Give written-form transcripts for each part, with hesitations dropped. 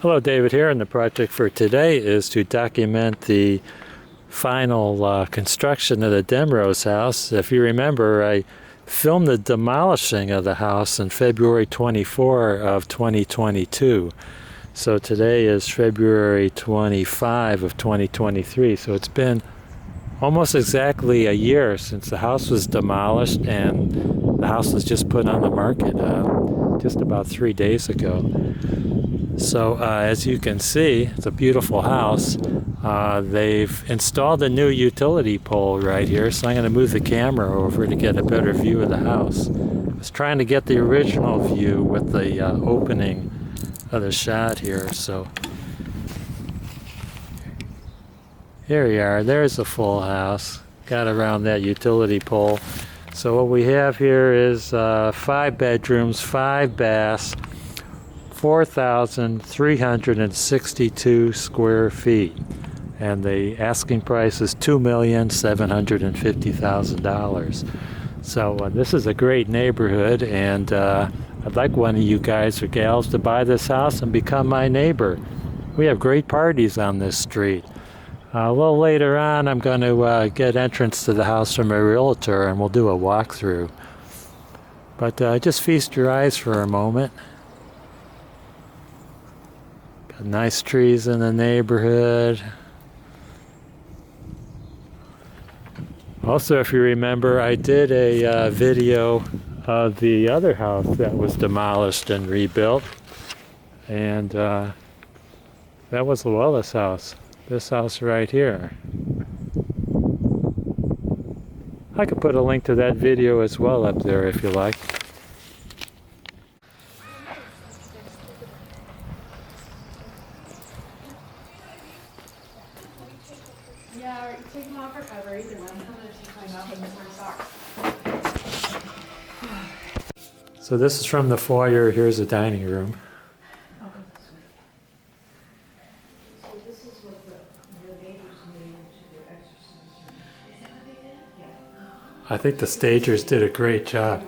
Hello, David here, and the project for today is to document the final construction of the Demrose house. If you remember, I filmed the demolishing of the house on February 24 of 2022. So today is February 25 of 2023. So it's been almost exactly a year since the house was demolished, and the house was just put on the market just about 3 days ago. So as you can see, it's a beautiful house. They've installed a new utility pole right here, so I'm going to move the camera over to get a better view of the house. I was trying to get the original view with the opening of the shot here, so here we are. There's a full house. Got around that utility pole. So what we have here is 5 bedrooms, 5 baths, 4,362 square feet, and the asking price is $2,750,000. So this is a great neighborhood, and I'd like one of you guys or gals to buy this house and become my neighbor. We have great parties on this street. A little later on, I'm going to get entrance to the house from a realtor, and we'll do a walkthrough. But just feast your eyes for a moment. Nice trees in the neighborhood. Also, if you remember, I did a video of the other house that was demolished and rebuilt, and that was Luella's house. This house right here. I could put a link to that video as well up there if you like. Yeah, or you take them off or cover, either one. I'm going to take mine off and wear socks. So this is from the foyer. Here's the dining room. I'll go this way. So this is what the neighbors made into their exercise room. Is that what they did? Yeah. I think the stagers did a great job.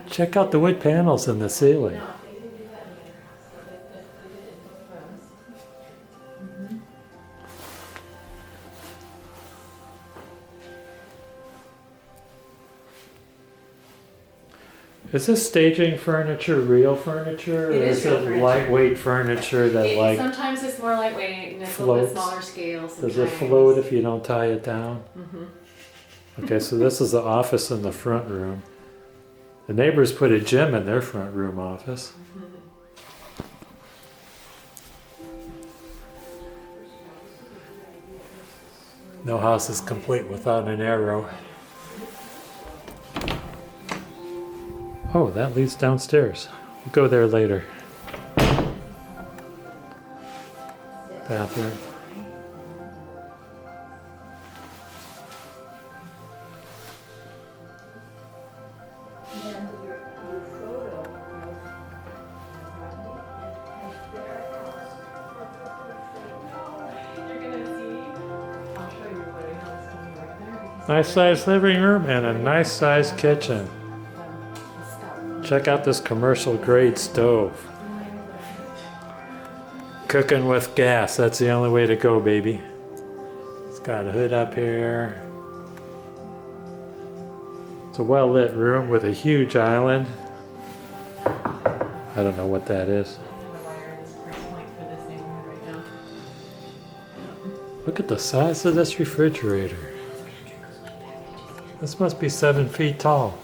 Check out the wood panels in the ceiling. No, they didn't do that in their house. They did it in both rooms. Is this staging furniture real furniture, or It is is real it furniture. lightweight furniture that like Sometimes it's more lightweight and it's a little bit floats? smaller scale. Does it float if you don't tie it down? Mm-hmm. Okay, so this is the office in the front room. The neighbors put a gym in their front room office. No house is complete without an arrow. Oh, that leads downstairs. We'll go there later. Bathroom. You're going to see, I'll show you what I know is coming right there. Nice sized living room and a nice sized kitchen. Check out this commercial grade stove. Cooking with gas, that's the only way to go, baby. It's got a hood up here. It's a well lit room with a huge island. I don't know what that is. Look at the size of this refrigerator. This must be 7 feet tall.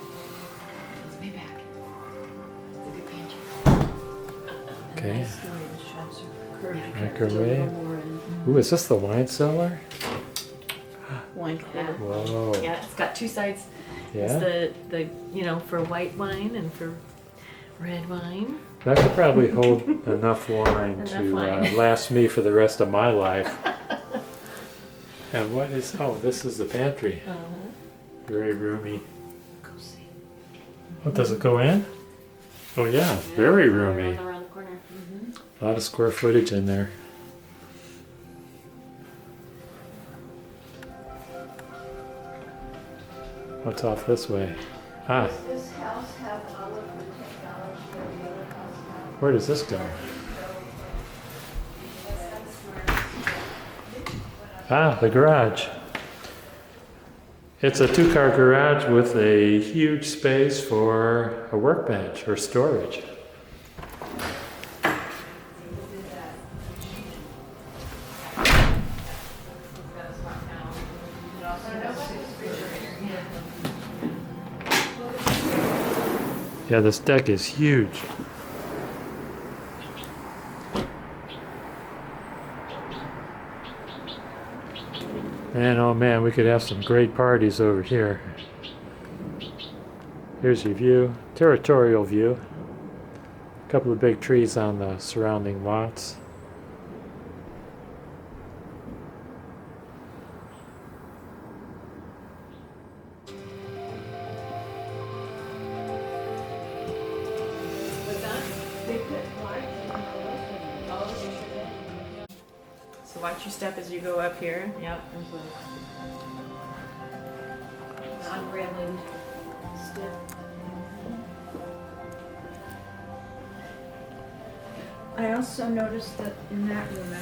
Okay. Microwave. Ooh, is this the wine cellar? Wine cooler. Whoa. Yeah, it's got two sides. Yeah? It's the for white wine and for red wine. That could probably hold enough wine to last me for the rest of my life. And what is, oh, this is the pantry. Very roomy. Go see. Oh, does it go in? Oh yeah, very roomy. Around the corner. A lot of square footage in there. What's off this way? Ah, Does this house have all of the technology of the other house now? where does this go? Ah, the garage. It's a two-car garage with a huge space for a workbench or storage. Yeah, this deck is huge. Man, oh man, we could have some great parties over here. Here's your view, territorial view. A couple of big trees on the surrounding lots. They put lights in the roof. Oh, they sure did. So watch your step as you go up here. Yep. Non-railing step. I also noticed that in that room,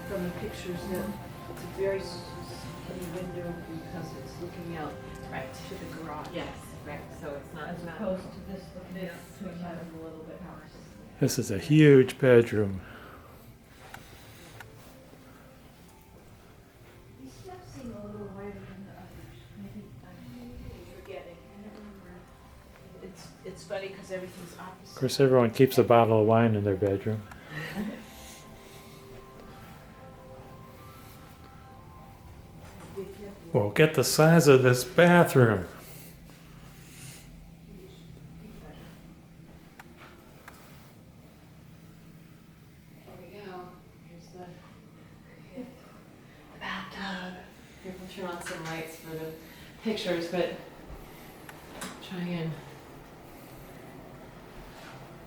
from the pictures, that it's a very skinny window because it's looking out Right. to the garage. Yes. Right. So it's not. As opposed to this looking out to a little bit house. This is a huge bedroom. These steps seem a little wider than the others. Maybe I'm forgetting. I never remember. It's funny because everything's opposite. Of course, everyone keeps a bottle of wine in their bedroom. Well, get the size of this bathroom. Here we go. Here's the bathtub. Here, we'll turn on some lights for the pictures, but try and.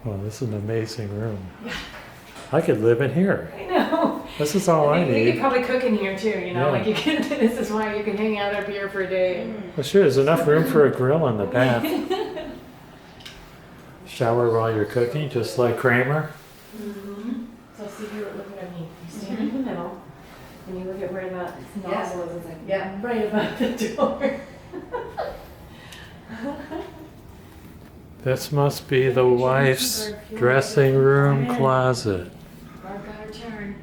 Oh, this is an amazing room. I could live in here. I know. This is all I You could need. probably cook in here too. You know, Yeah. like you can. This is why you can hang out up here for a day. Well, sure, there's enough room for a grill in the bath. Shower while you're cooking, just like Kramer. Mm-hmm. So see, you're looking at me. You stand in the middle, and you look at where the nozzle is. It's like right above the door. This must be the wife's dressing room closet. Barb got her turn.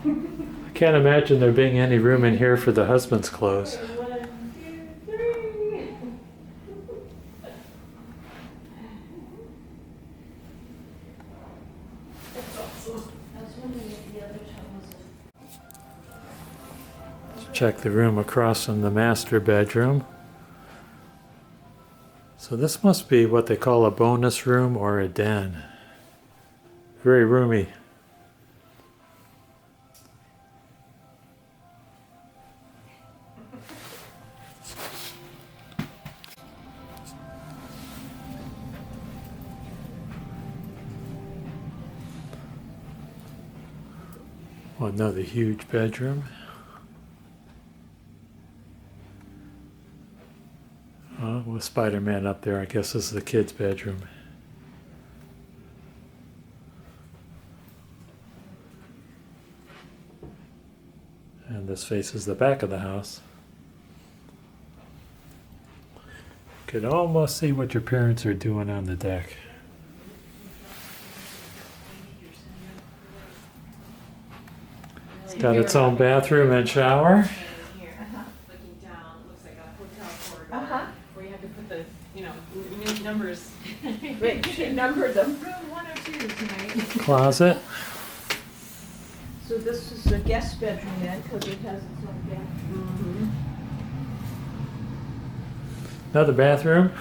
I can't imagine there being any room in here for the husband's clothes. 1, 2, 3. That's awesome. I was wondering if the other tub was Check the room across from the master bedroom. So this must be what they call a bonus room or a den. Very roomy. Oh, another huge bedroom. Oh, with Spider-Man up there, I guess this is the kid's bedroom. And this faces the back of the house. Could almost see what your parents are doing on the deck. It's got its own bathroom and shower. Here, looking down, looks like a hotel corridor. Where you have to put the, new numbers. Wait, you should number them. Room 102 tonight. Closet. So this is the guest bedroom then, because it has its own bathroom. Another bathroom.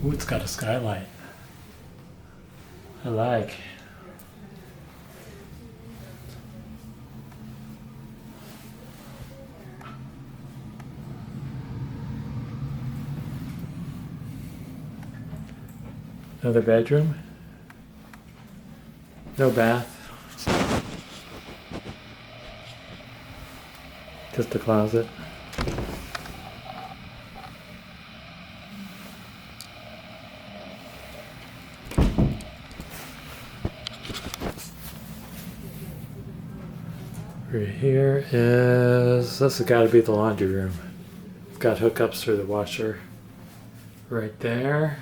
Ooh, it's got a skylight. I like. Another bedroom. No bath. Just a closet. Over here is, this has got to be the laundry room. It's got hookups for the washer right there.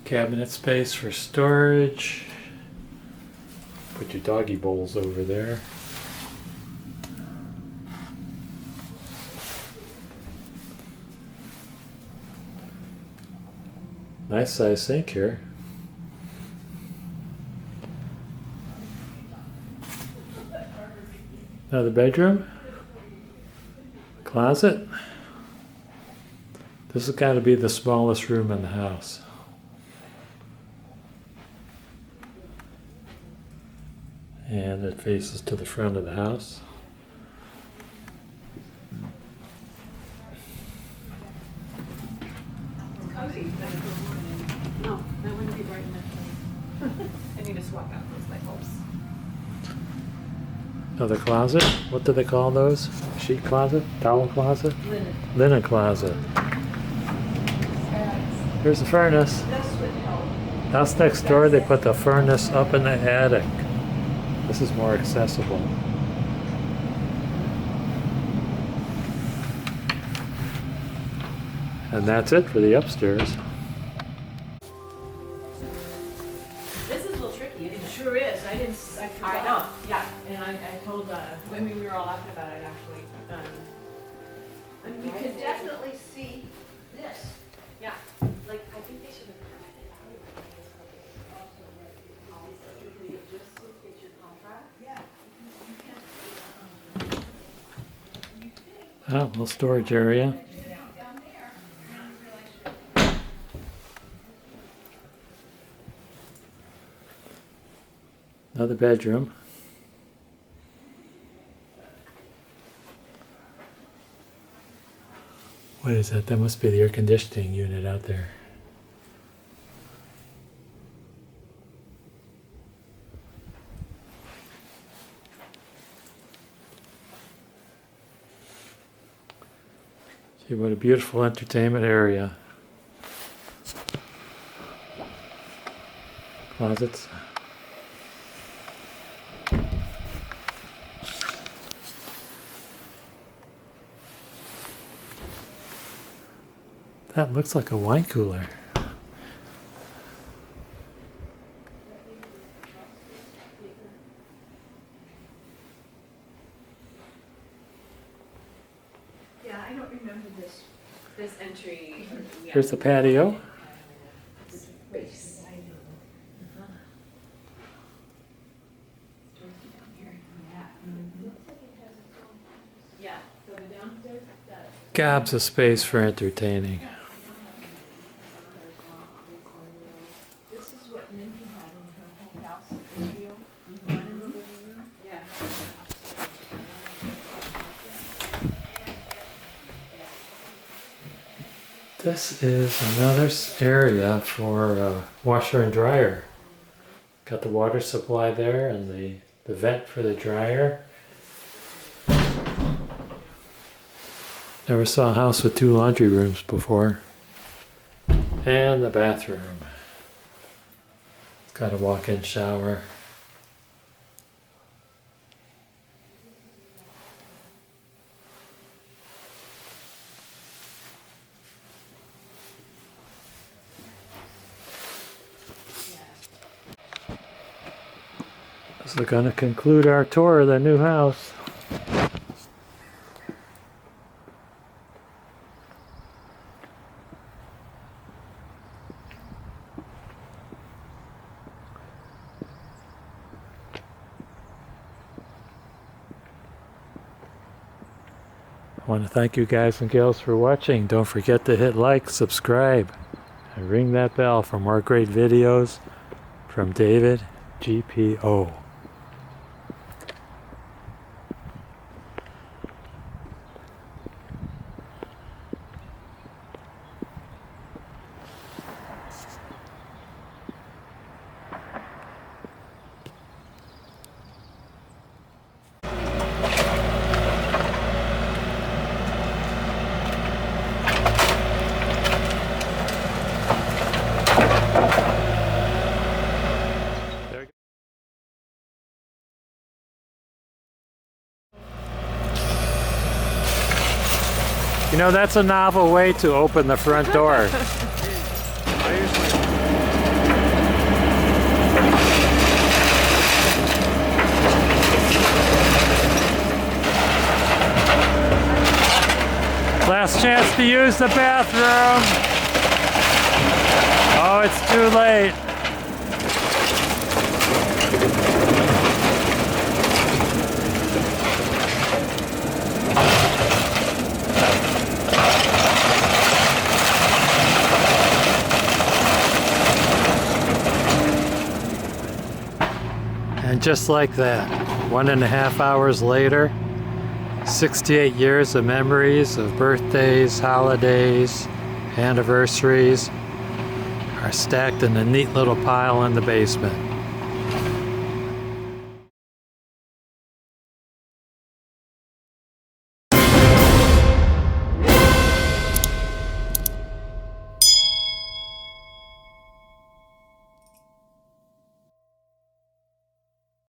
Cabinet space for storage. Put your doggy bowls over there. Nice size sink here. Another bedroom. Closet. This has got to be the smallest room in the house. And it faces to the front of the house. Cozy. No, that wouldn't be bright enough. I need to swap out those light bulbs. Another closet. What do they call those? Sheet closet? Towel closet? Linen. Linen closet. Here's the furnace. That's what helped. House next door, they put the furnace up in the attic. This is more accessible. And that's it for the upstairs. This is a little tricky. It sure is. I forgot. I know, yeah. And I told, when we were all laughing about it, actually. And we could definitely see this. Yeah, like, I think they should have provided Oh, little storage area. Another bedroom. What is that? That must be the air conditioning unit out there. See what a beautiful entertainment area. Closets. That looks like a wine cooler. Yeah, I don't remember this. this entry. Yeah. Here's the patio. Space. Yeah, so the downstairs does. Gobs of space for entertaining. This is what Mindy had in her whole house in Israel. One in the living room. Yeah. This is another area for washer and dryer. Got the water supply there and the vent for the dryer. Never saw a house with 2 laundry rooms before. And the bathroom. It's got a walk-in shower. So we're going to conclude our tour of the new house. I want to thank you guys and gals for watching. Don't forget to hit like, subscribe, and ring that bell for more great videos from David GPO. know, that's a novel way to open the front door. Last chance to use the bathroom. Oh, it's too late. And just like that, 1.5 hours later, 68 years of memories of birthdays, holidays, anniversaries are stacked in a neat little pile in the basement.